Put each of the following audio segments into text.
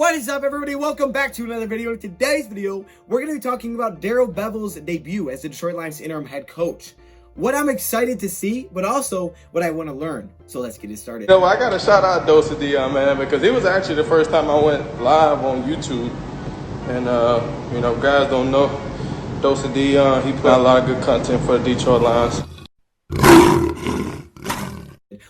What is up, everybody? Welcome back to another video. In today's video, we're going to be talking about Bevell's debut as the Detroit Lions interim head coach. What I'm excited to see, but also what I want to learn. So let's get it started. You know, I got to shout out DoseOfDion, man, because it was actually the first time I went live on YouTube. And, you know, guys don't know DoseOfDion. He put out a lot of good content for the Detroit Lions.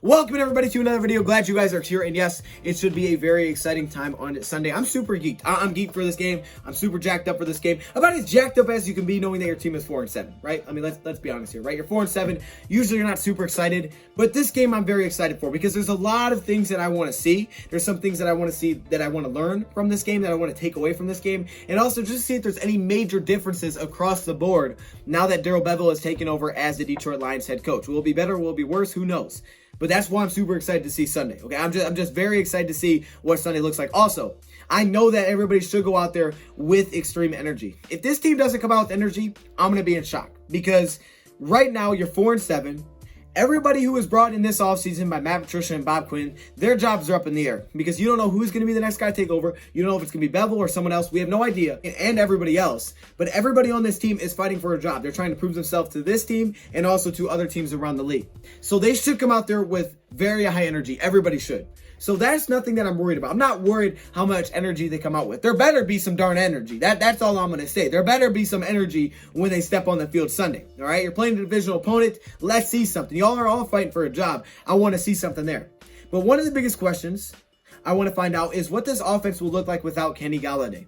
Welcome everybody to another video. Glad you guys are here, and yes, it should be a very exciting time on Sunday. I'm super geeked. I'm geeked for this game. I'm super jacked up for this game. About as jacked up as you can be knowing that your team is 4-7, right? I mean, let's be honest here, right? You're 4-7. Usually you're not super excited, but this game I'm very excited for because there's a lot of things that I want to see. There's some things that I want to see, that I want to learn from this game, that I want to take away from this game, and also just see if there's any major differences across the board now that Bevell has taken over as the Detroit Lions head coach. Will it be better? Will it be worse? Who knows? But that's why I'm super excited to see Sunday. Okay, I'm just very excited to see what Sunday looks like. Also, I know that everybody should go out there with extreme energy. If this team doesn't come out with energy, I'm going to be in shock. Because right now, you're 4-7. Everybody who was brought in this offseason by Matt Patricia and Bob Quinn, their jobs are up in the air. Because you don't know who's going to be the next guy to take over. You don't know if it's going to be Bevell or someone else. We have no idea. And everybody else. But everybody on this team is fighting for a job. They're trying to prove themselves to this team and also to other teams around the league. So they should come out there with very high energy. Everybody should. So that's nothing that I'm worried about. I'm not worried how much energy they come out with. There better be some darn energy. That's all I'm going to say. There better be some energy when they step on the field Sunday. All right? You're playing a divisional opponent. Let's see something. Y'all are all fighting for a job. I want to see something there. But one of the biggest questions I want to find out is what this offense will look like without Kenny Golladay.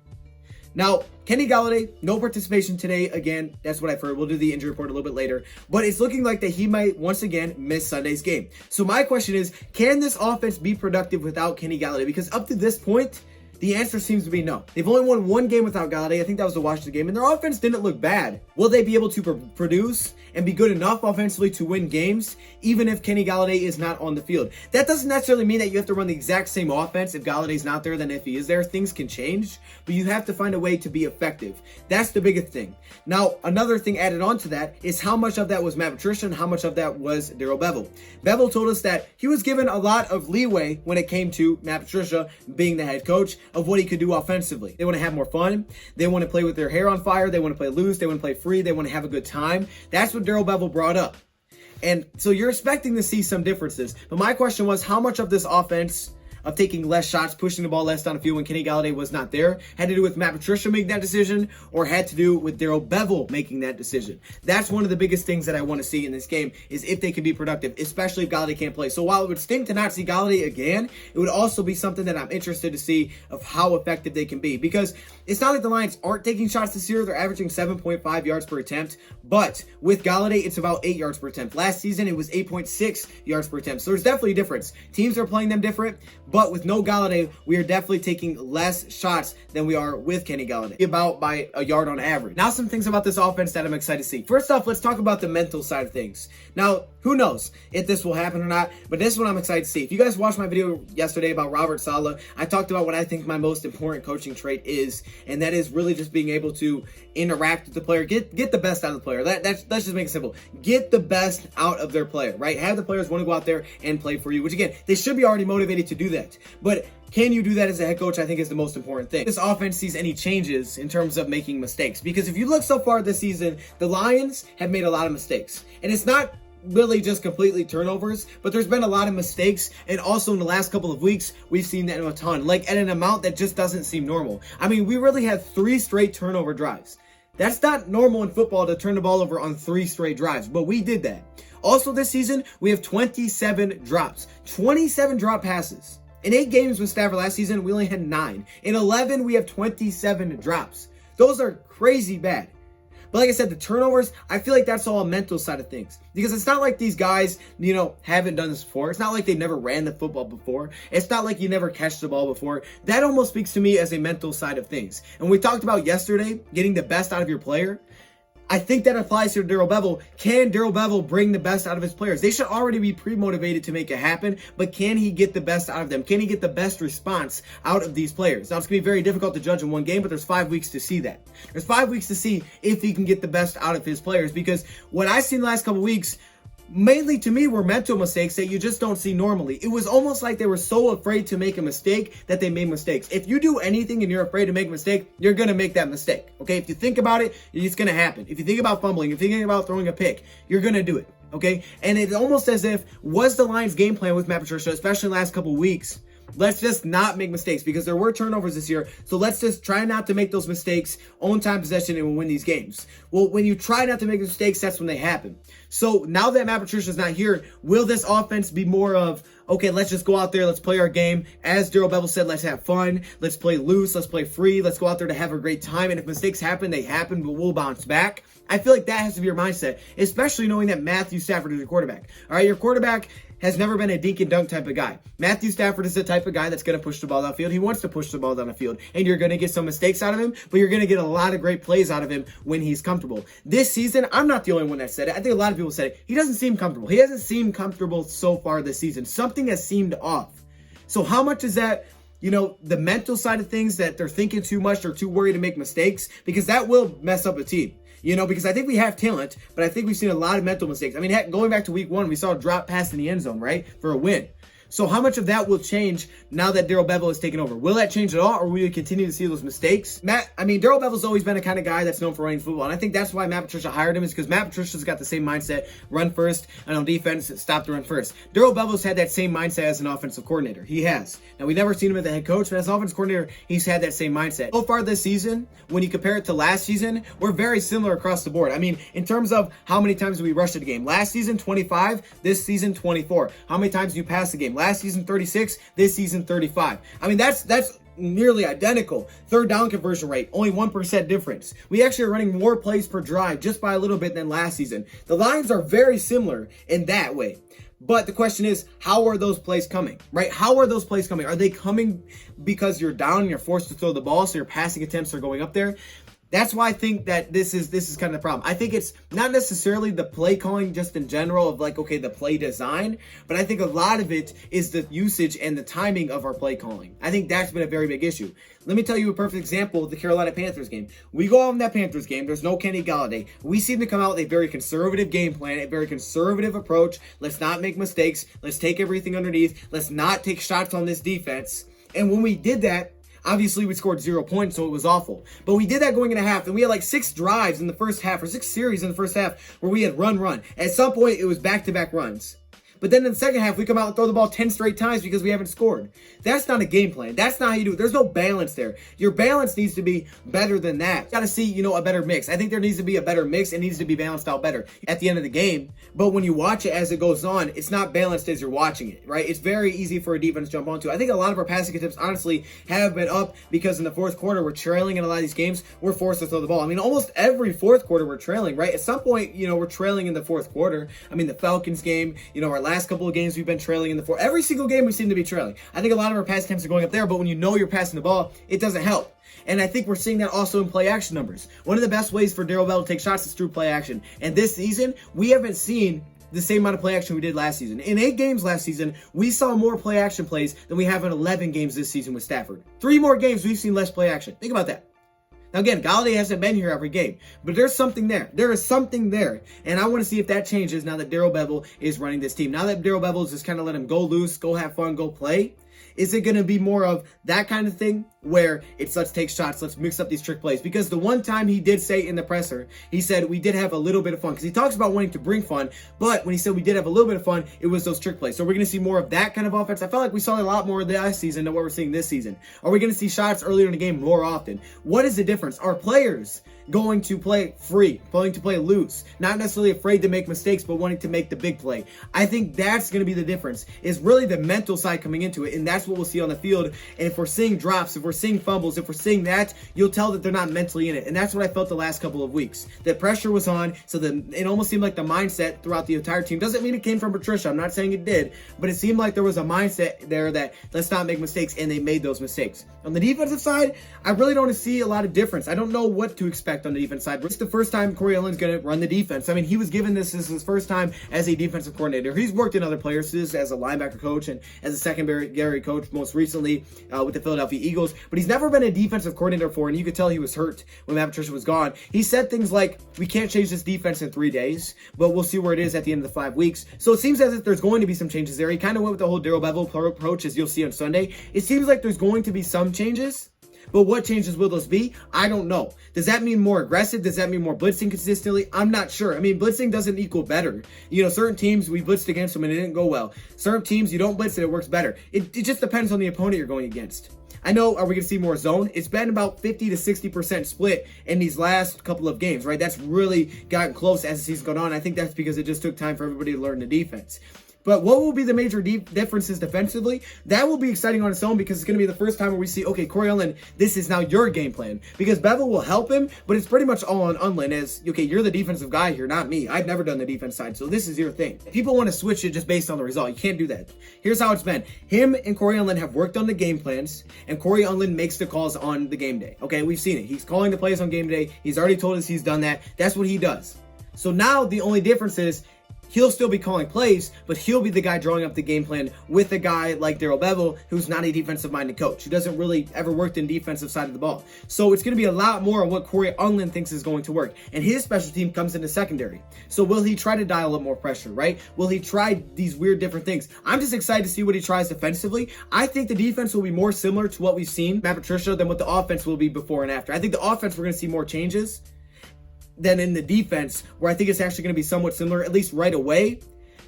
Now, Kenny Golladay, no participation today. Again, that's what I've heard. We'll do the injury report a little bit later. But it's looking like that he might once again miss Sunday's game. So my question is, can this offense be productive without Kenny Golladay? Because up to this point, the answer seems to be no. They've only won one game without Golladay. I think that was the Washington game. And their offense didn't look bad. Will they be able to produce and be good enough offensively to win games, even if Kenny Golladay is not on the field? That doesn't necessarily mean that you have to run the exact same offense if Galladay's not there than if he is there. Things can change, but you have to find a way to be effective. That's the biggest thing. Now, another thing added on to that is how much of that was Matt Patricia and how much of that was Bevell. Bevell told us that he was given a lot of leeway when it came to Matt Patricia being the head coach of what he could do offensively. They want to have more fun. They want to play with their hair on fire. They want to play loose. They want to play free. They want to have a good time. That's what Bevell brought up. And so you're expecting to see some differences. But my question was, how much of this offense of taking less shots, pushing the ball less down the field when Kenny Golladay was not there, had to do with Matt Patricia making that decision, or had to do with Bevell making that decision? That's one of the biggest things that I want to see in this game, is if they can be productive, especially if Golladay can't play. So while it would stink to not see Golladay again, it would also be something that I'm interested to see of how effective they can be. Because it's not like the Lions aren't taking shots this year. They're averaging 7.5 yards per attempt. But with Golladay, it's about 8 yards per attempt. Last season, it was 8.6 yards per attempt. So there's definitely a difference. Teams are playing them different. But with no Golladay, we are definitely taking less shots than we are with Kenny Golladay, about by a yard on average. Now, some things about this offense that I'm excited to see. First off, let's talk about the mental side of things. Now, who knows if this will happen or not, but this is what I'm excited to see. If you guys watched my video yesterday about Robert Saleh, I talked about what I think my most important coaching trait is, and that is really just being able to interact with the player, get the best out of the player. Let's just make it simple. Get the best out of their player, right? Have the players want to go out there and play for you, which again, they should be already motivated to do that. But can you do that as a head coach? I think is the most important thing. This offense sees any changes in terms of making mistakes. Because if you look so far this season, the Lions have made a lot of mistakes. And it's not really just completely turnovers, but there's been a lot of mistakes. And also in the last couple of weeks, we've seen that a ton, like at an amount that just doesn't seem normal. I mean, we really had 3 straight turnover drives. That's not normal in football to turn the ball over on 3 straight drives, but we did that. Also this season, we have 27 drops, 27 drop passes. In 8 games with Stafford last season, we only had 9. In 11, we have 27 drops. Those are crazy bad. But like I said, the turnovers, I feel like that's all a mental side of things. Because it's not like these guys, haven't done this before. It's not like they never ran the football before. It's not like you never catch the ball before. That almost speaks to me as a mental side of things. And we talked about yesterday, getting the best out of your player. I think that applies to Bevell. Can Bevell bring the best out of his players? They should already be pre-motivated to make it happen, but can he get the best out of them? Can he get the best response out of these players? Now, it's going to be very difficult to judge in one game, but there's 5 weeks to see that. There's 5 weeks to see if he can get the best out of his players, because what I've seen the last couple weeks, mainly to me were mental mistakes that you just don't see normally. It was almost like they were so afraid to make a mistake that they made mistakes. If you do anything and you're afraid to make a mistake, you're going to make that mistake. Okay, if you think about it, it's going to happen. If you think about fumbling, if you're thinking about throwing a pick, you're going to do it. Okay, and it's almost as if was the Lions' game plan with Matt Patricia, especially in the last couple of weeks. Let's just not make mistakes because there were turnovers this year. So let's just try not to make those mistakes, own time possession, and we'll win these games. Well, when you try not to make mistakes, that's when they happen. So now that Matt Patricia's not here, will this offense be more of, okay, let's just go out there, let's play our game. As Daryl Bevell said, let's have fun, let's play loose, let's play free, let's go out there to have a great time. And if mistakes happen, they happen, but we'll bounce back. I feel like that has to be your mindset, especially knowing that Matthew Stafford is your quarterback. All right, your quarterback has never been a dink and dunk type of guy. Matthew Stafford is the type of guy that's going to push the ball downfield. He wants to push the ball down the field, and you're going to get some mistakes out of him, but you're going to get a lot of great plays out of him when he's comfortable. This season, I'm not the only one that said it. I think a lot of people said it. He doesn't seem comfortable. He hasn't seemed comfortable so far this season. Something has seemed off. So how much is that, the mental side of things, that they're thinking too much, they're too worried to make mistakes? Because that will mess up a team. Because I think we have talent, but I think we've seen a lot of mental mistakes. I mean, heck, going back to week 1, we saw a drop pass in the end zone, right, for a win. So how much of that will change now that Daryl Bevell has taken over? Will that change at all, or will we continue to see those mistakes? Daryl Bevell's always been a kind of guy that's known for running football, and I think that's why Matt Patricia hired him, is because Matt Patricia's got the same mindset, run first, and on defense, stop the run first. Daryl Bevell's had that same mindset as an offensive coordinator. He has. Now, we've never seen him as the head coach, but as an offensive coordinator, he's had that same mindset. So far this season, when you compare it to last season, we're very similar across the board. I mean, in terms of how many times we rushed at a game. Last season, 25. This season, 24. How many times do you pass the game? Last season, 36. This season, 35. I mean, that's nearly identical. Third down conversion rate, only 1% difference. We actually are running more plays per drive just by a little bit than last season. The Lions are very similar in that way. But the question is, how are those plays coming, right? How are those plays coming? Are they coming because you're down and you're forced to throw the ball, so your passing attempts are going up there? That's why I think that this is kind of the problem. I think it's not necessarily the play calling just in general of like, okay, the play design, but I think a lot of it is the usage and the timing of our play calling. I think that's been a very big issue. Let me tell you a perfect example of the Carolina Panthers game. We go out in that Panthers game. There's no Kenny Galladay. We seem to come out with a very conservative game plan, a very conservative approach. Let's not make mistakes. Let's take everything underneath. Let's not take shots on this defense. And when we did that, obviously, we scored 0 points, so it was awful. But we did that going into half, and we had like 6 drives in the first half, or 6 series in the first half, where we had run. At some point, it was back-to-back runs. But then in the second half, we come out and throw the ball 10 straight times because we haven't scored. That's not a game plan. That's not how you do it. There's no balance there. Your balance needs to be better than that. You got to see, a better mix. I think there needs to be a better mix. It needs to be balanced out better at the end of the game. But when you watch it as it goes on, it's not balanced as you're watching it, right? It's very easy for a defense to jump onto. I think a lot of our passing attempts, honestly, have been up because in the fourth quarter, we're trailing in a lot of these games. We're forced to throw the ball. I mean, almost every fourth quarter, we're trailing, right? At some point, we're trailing in the fourth quarter. I mean, the Falcons game, our last couple of games, we've been trailing in the fourth. Every single game we seem to be trailing. I think a lot of our pass attempts are going up there, but when you're passing the ball, it doesn't help. And I think we're seeing that also in play action numbers. One of the best ways for Daryl Bevell to take shots is through play action. And this season, we haven't seen the same amount of play action we did last season. In 8 games last season, we saw more play action plays than we have in 11 games this season with Stafford. 3 more games, we've seen less play action. Think about that. Now, again, Galladay hasn't been here every game, but there's something there. There is something there, and I want to see if that changes now that Daryl Bevell is running this team. Now that Daryl Bevell is just kind of let him go loose, go have fun, go play. Is it going to be more of that kind of thing where it's let's take shots, let's mix up these trick plays? Because the one time he did say in the presser, he said we did have a little bit of fun, because he talks about wanting to bring fun, but when he said we did have a little bit of fun, it was those trick plays. So we're going to see more of that kind of offense. I felt like we saw a lot more of last season than what we're seeing this season. Are we going to see shots earlier in the game more often? What is the difference? Are players going to play free, going to play loose, not necessarily afraid to make mistakes, but wanting to make the big play? I think that's going to be the difference, is really the mental side coming into it, and that's what we'll see on the field. And if we're seeing drops, if we're seeing fumbles, if we're seeing that, you'll tell that they're not mentally in it. And that's what I felt the last couple of weeks. The pressure was on, so it almost seemed like the mindset throughout the entire team. Doesn't mean it came from Patricia, I'm not saying it did, but it seemed like there was a mindset there that let's not make mistakes, and they made those mistakes. On the defensive side, I really don't see a lot of difference. I don't know what to expect on the defense side. It's the first time Corey Allen's going to run the defense. I mean, he was given this as his first time as a defensive coordinator. He's worked in other places as a linebacker coach and as a secondary coach most recently with the Philadelphia Eagles. but he's never been a defensive coordinator before, and you could tell he was hurt when Matt Patricia was gone. He said things like, we can't change this defense in 3 days, but we'll see where it is at the end of the 5 weeks. So it seems as if there's going to be some changes there. He kind of went with the whole Bevell approach, as you'll see on Sunday. It seems like there's going to be some changes. But what changes will those be? I don't know. Does that mean more aggressive? Does that mean more blitzing consistently? I'm not sure. I mean, blitzing doesn't equal better. You know, certain teams, we blitzed against them and it didn't go well. Certain teams, you don't blitz and it works better. It just depends on the opponent you're going against. I know, are we going to see more zone? It's been about 50 to 60% split in these last couple of games, right? That's really gotten close as the season's gone on. I think that's because it just took time for everybody to learn the defense. But what will be the major differences defensively? That will be exciting on its own because it's going to be the first time where we see, okay, Corey Unlin, this is now your game plan. Because Bevell will help him, but it's pretty much all on Unlin as, okay, you're the defensive guy here, not me. I've never done the defense side, so this is your thing. People want to switch it just based on the result. You can't do that. Here's how it's been. Him and Corey Unlin have worked on the game plans, and Corey Unlin makes the calls on the game day. Okay, we've seen it. He's calling the plays on game day. He's already told us he's done that. That's what he does. So now the only difference is, he'll still be calling plays, but he'll be the guy drawing up the game plan with a guy like Bevell, who's not a defensive-minded coach, who doesn't really ever worked in defensive side of the ball. So it's going to be a lot more on what Corey Unlin thinks is going to work. And his special team comes in the secondary. So will he try to dial up more pressure, right? Will he try these weird different things? I'm just excited to see what he tries defensively. I think the defense will be more similar to what we've seen Matt Patricia than what the offense will be before and after. I think the offense, we're going to see more changes than in the defense, where I think it's actually going to be somewhat similar, at least right away,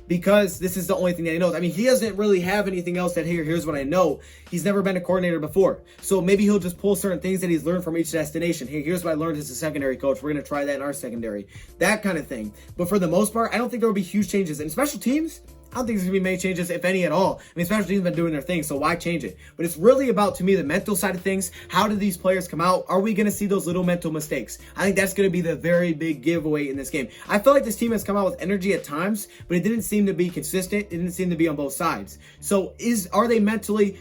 because this is the only thing that he knows. I mean, he doesn't really have anything else that, here's what I know. He's never been a coordinator before. So maybe he'll just pull certain things that he's learned from each destination. Hey, here's what I learned as a secondary coach. We're going to try that in our secondary. That kind of thing. But for the most part, I don't think there will be huge changes. In special teams, I don't think there's going to be many changes, if any at all. I mean, special teams have been doing their thing, so why change it? But it's really about, to me, the mental side of things. How do these players come out? Are we going to see those little mental mistakes? I think that's going to be the very big giveaway in this game. I feel like this team has come out with energy at times, but it didn't seem to be consistent. It didn't seem to be on both sides. So are they mentally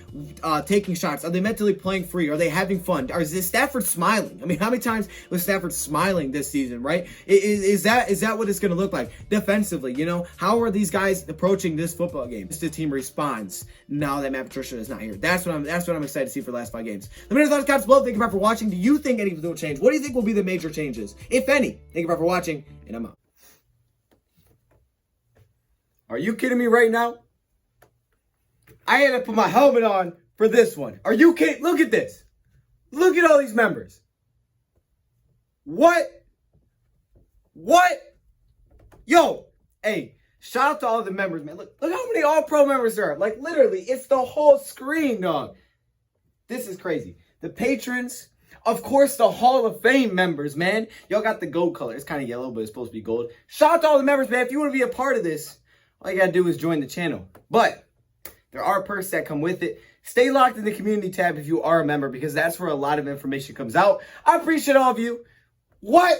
taking shots? Are they mentally playing free? Are they having fun? Or is Stafford smiling? I mean, how many times was Stafford smiling this season, right? Is that what it's going to look like defensively? You know, how are these guys approaching this football game? The team responds now that Matt Patricia is not here. That's what I'm excited to see for the last 5 games. Let me know your thoughts below. Thank you for watching. Do you think anything will change? What do you think will be the major changes, if any? Thank you for watching, and I'm out. Are you kidding me right now? I had to put my helmet on for this one. Are you kidding? Look at this. Look at all these members. What? Yo, hey. Shout out to all the members, man. Look how many All-Pro members there are. Like, literally, it's the whole screen, dog. This is crazy. The patrons, of course, the Hall of Fame members, man. Y'all got the gold color. It's kind of yellow, but it's supposed to be gold. Shout out to all the members, man. If you want to be a part of this, all you got to do is join the channel. But there are perks that come with it. Stay locked in the community tab if you are a member, because that's where a lot of information comes out. I appreciate all of you. What?